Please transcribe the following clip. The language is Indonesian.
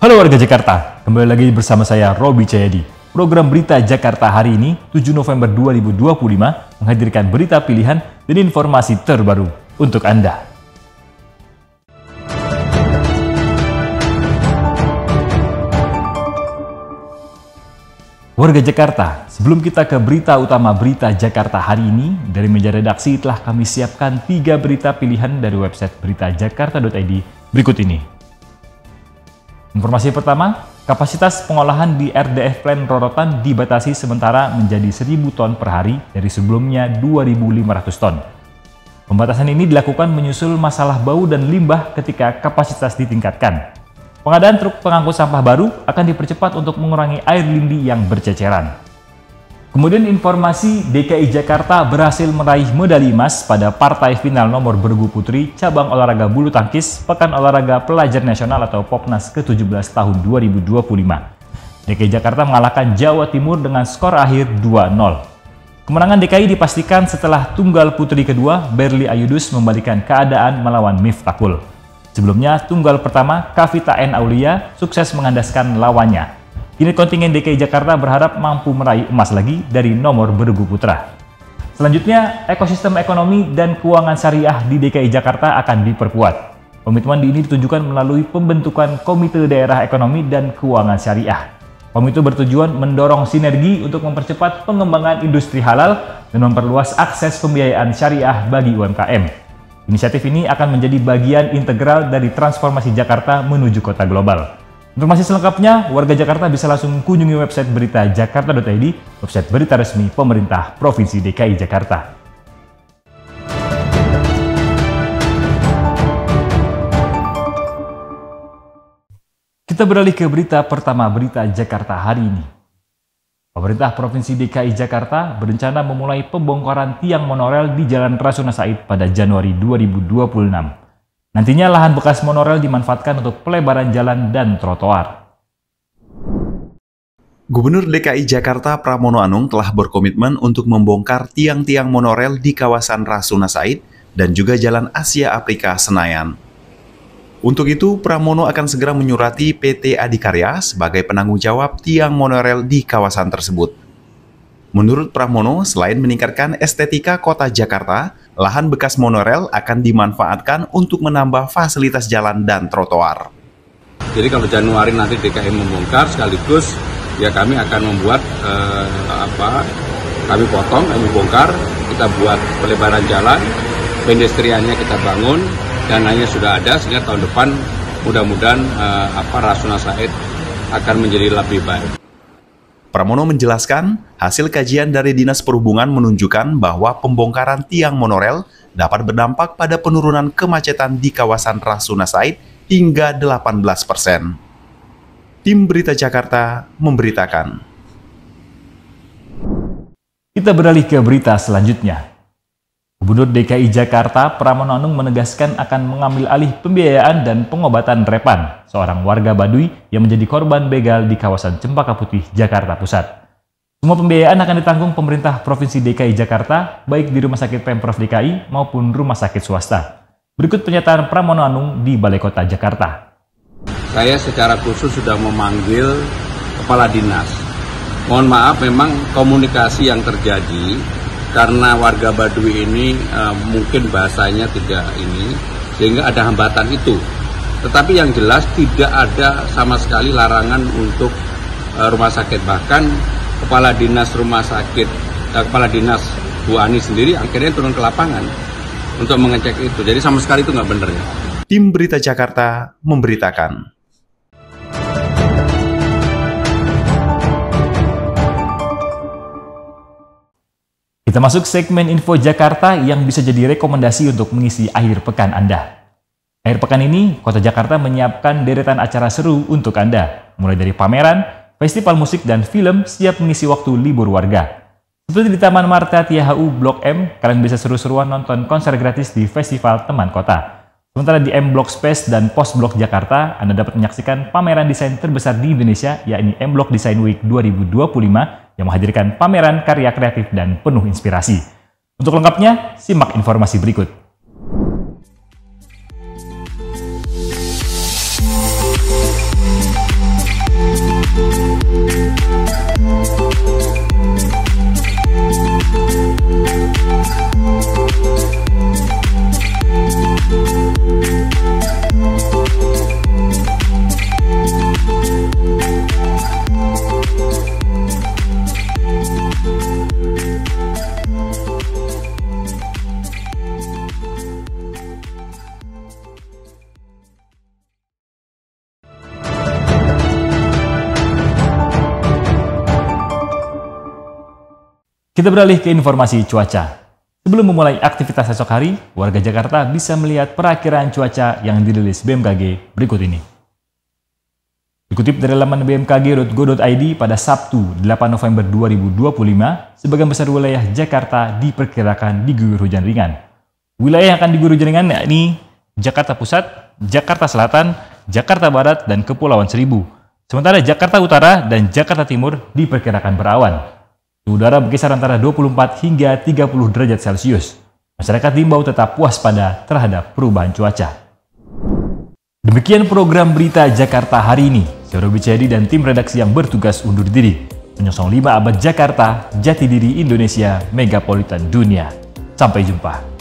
Halo warga Jakarta, kembali lagi bersama saya Robi Cahyadi. Program Berita Jakarta hari ini, 7 November 2025, menghadirkan berita pilihan dan informasi terbaru untuk Anda. Warga Jakarta, sebelum kita ke berita utama Berita Jakarta hari ini, dari meja redaksi telah kami siapkan 3 berita pilihan dari website beritajakarta.id berikut ini. Informasi pertama, kapasitas pengolahan di RDF Plen Rorotan dibatasi sementara menjadi 1.000 ton per hari dari sebelumnya 2.500 ton. Pembatasan ini dilakukan menyusul masalah bau dan limbah ketika kapasitas ditingkatkan. Pengadaan truk pengangkut sampah baru akan dipercepat untuk mengurangi air lindi yang berceceran. Kemudian informasi DKI Jakarta berhasil meraih medali emas pada partai final nomor bergu putri cabang olahraga bulu tangkis Pekan Olahraga Pelajar Nasional atau Popnas ke-17 tahun 2025. DKI Jakarta mengalahkan Jawa Timur dengan skor akhir 2-0. Kemenangan DKI dipastikan setelah tunggal putri kedua Berli Ayudus membalikan keadaan melawan Miftakul. Sebelumnya, tunggal pertama Kavita N. Aulia sukses mengandaskan lawannya. Kini kontingen DKI Jakarta berharap mampu meraih emas lagi dari nomor bergu putra. Selanjutnya, ekosistem ekonomi dan keuangan syariah di DKI Jakarta akan diperkuat. Komitmen ini ditunjukkan melalui pembentukan Komite Daerah Ekonomi dan Keuangan Syariah. Komite bertujuan mendorong sinergi untuk mempercepat pengembangan industri halal dan memperluas akses pembiayaan syariah bagi UMKM. Inisiatif ini akan menjadi bagian integral dari transformasi Jakarta menuju kota global. Informasi selengkapnya, warga Jakarta bisa langsung kunjungi website beritajakarta.id, website berita resmi pemerintah Provinsi DKI Jakarta. Kita beralih ke berita pertama Berita Jakarta hari ini. Pemerintah Provinsi DKI Jakarta berencana memulai pembongkaran tiang monorel di Jalan Rasuna Said pada Januari 2026. Nantinya lahan bekas monorel dimanfaatkan untuk pelebaran jalan dan trotoar. Gubernur DKI Jakarta Pramono Anung telah berkomitmen untuk membongkar tiang-tiang monorel di kawasan Rasuna Said dan juga Jalan Asia Afrika Senayan. Untuk itu, Pramono akan segera menyurati PT Adikarya sebagai penanggung jawab tiang monorel di kawasan tersebut. Menurut Pramono, selain meningkatkan estetika kota Jakarta, lahan bekas monorel akan dimanfaatkan untuk menambah fasilitas jalan dan trotoar. Jadi kalau Januari nanti DKI membongkar sekaligus, ya kami akan membuat kami bongkar, kita buat pelebaran jalan, pedestriannya kita bangun, dananya sudah ada sehingga tahun depan mudah-mudahan Rasuna Said akan menjadi lebih baik. Pramono menjelaskan, hasil kajian dari Dinas Perhubungan menunjukkan bahwa pembongkaran tiang monorel dapat berdampak pada penurunan kemacetan di kawasan Rasuna Said hingga 18%. Tim Berita Jakarta memberitakan. Kita beralih ke berita selanjutnya. Gubernur DKI Jakarta Pramono Anung menegaskan akan mengambil alih pembiayaan dan pengobatan Repan, seorang warga Baduy yang menjadi korban begal di kawasan Cempaka Putih, Jakarta Pusat. Semua pembiayaan akan ditanggung pemerintah Provinsi DKI Jakarta, baik di Rumah Sakit Pemprov DKI maupun rumah sakit swasta. Berikut pernyataan Pramono Anung di Balai Kota Jakarta. Saya secara khusus sudah memanggil Kepala Dinas. Mohon maaf, memang komunikasi yang terjadi karena warga Baduy ini mungkin bahasanya tidak ini, sehingga ada hambatan itu. Tetapi yang jelas tidak ada sama sekali larangan untuk rumah sakit. Bahkan Kepala Dinas Kepala Dinas Bu Ani sendiri akhirnya turun ke lapangan untuk mengecek itu. Jadi sama sekali itu nggak benar ya. Tim Berita Jakarta memberitakan. Kita masuk segmen Info Jakarta yang bisa jadi rekomendasi untuk mengisi akhir pekan Anda. Akhir pekan ini, Kota Jakarta menyiapkan deretan acara seru untuk Anda, mulai dari pameran, festival musik, dan film siap mengisi waktu libur warga. Seperti di Taman Marta THU Blok M, kalian bisa seru-seruan nonton konser gratis di Festival Teman Kota. Sementara di M Block Space dan Post Block Jakarta, Anda dapat menyaksikan pameran desain terbesar di Indonesia, yakni M Block Design Week 2025, yang menghadirkan pameran karya kreatif dan penuh inspirasi. Untuk lengkapnya, simak informasi berikut. Kita beralih ke informasi cuaca. Sebelum memulai aktivitas esok hari, warga Jakarta bisa melihat perakiraan cuaca yang dirilis BMKG berikut ini. Dikutip dari laman bmkg.go.id pada Sabtu 8 November 2025, sebagian besar wilayah Jakarta diperkirakan diguyur hujan ringan. Wilayah yang akan diguyur hujan ringan yakni Jakarta Pusat, Jakarta Selatan, Jakarta Barat, dan Kepulauan Seribu. Sementara Jakarta Utara dan Jakarta Timur diperkirakan berawan. Suhu udara berkisar antara 24 hingga 30 derajat Celcius. Masyarakat diimbau tetap waspada terhadap perubahan cuaca. Demikian program Berita Jakarta hari ini. Saya Robi Cedi dan tim redaksi yang bertugas undur diri. Menyongsong 5 abad Jakarta, jati diri Indonesia, megapolitan dunia. Sampai jumpa.